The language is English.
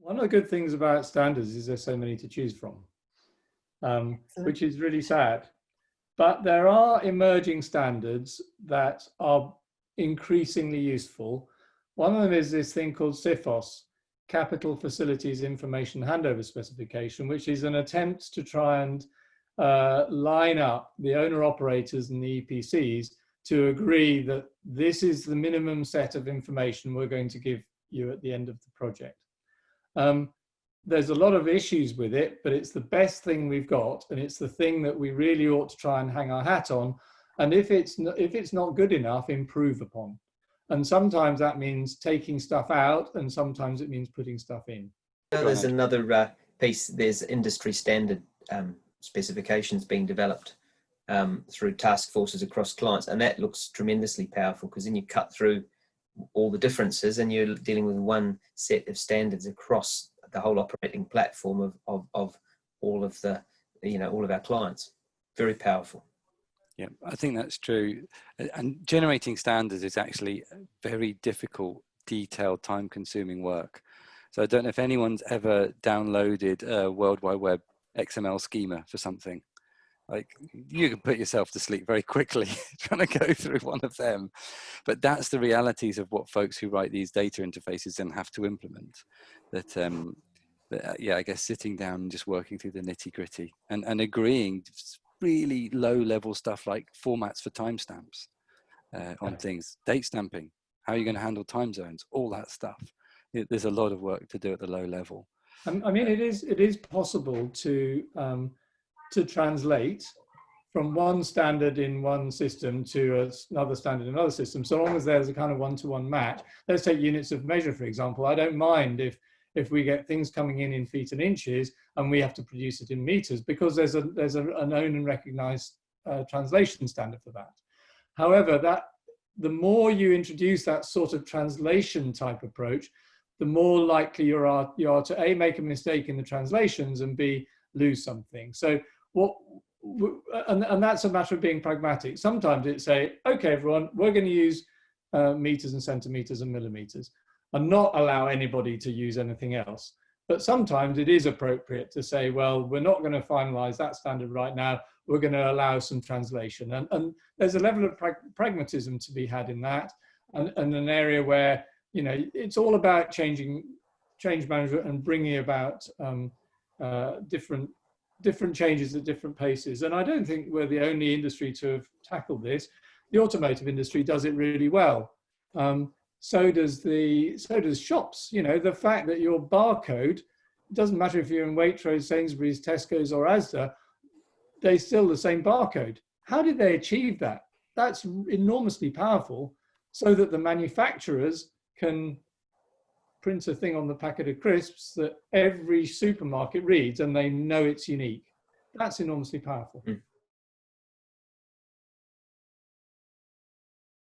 One of the good things about standards is there's so many to choose from, which is really sad. But there are emerging standards that are increasingly useful. One of them is this thing called CIFOS, Capital Facilities Information Handover Specification, which is an attempt to try and line up the owner-operators and the EPCs to agree that this is the minimum set of information we're going to give you at the end of the project. There's a lot of issues with it, but it's the best thing we've got, and it's the thing that we really ought to try and hang our hat on. And if it's not good enough, improve upon. And sometimes that means taking stuff out, and sometimes it means putting stuff in. There's another piece. There's industry standard specifications being developed through task forces across clients, and that looks tremendously powerful, because then you cut through all the differences and you're dealing with one set of standards across the whole operating platform of all of the, all of our clients. Very powerful. Yeah, I think that's true. And generating standards is actually very difficult, detailed, time-consuming work. So I don't know if anyone's ever downloaded a World Wide Web XML schema for something. Like, you can put yourself to sleep very quickly trying to go through one of them. But that's the realities of what folks who write these data interfaces then have to implement. Yeah, I guess sitting down and just working through the nitty gritty and agreeing really low level stuff like formats for timestamps on things, date stamping, how are you going to handle time zones, all that stuff. There's a lot of work to do at the low level. I mean, it is possible to translate from one standard in one system to another standard in another system, so long as there's a kind of one-to-one match. Let's take units of measure, for example. I don't mind if we get things coming in feet and inches and we have to produce it in meters, because there's a known and recognized translation standard for that. However, the more you introduce that sort of translation type approach, the more likely you are to A, make a mistake in the translations, and B, lose something. So and that's a matter of being pragmatic. Sometimes it's say, okay, everyone, we're going to use meters and centimeters and millimeters, and not allow anybody to use anything else. But sometimes it is appropriate to say, well, we're not going to finalize that standard right now. We're going to allow some translation. And there's a level of pragmatism to be had in that, and an area where, it's all about change management and bringing about different changes at different paces. And I don't think we're the only industry to have tackled this. The automotive industry does it really well. So does shops. The fact that your barcode, it doesn't matter if you're in Waitrose, Sainsbury's, Tesco's or Asda, they're still the same barcode. How did they achieve that? That's enormously powerful, so that the manufacturers can print a thing on the packet of crisps that every supermarket reads and they know it's unique. That's enormously powerful.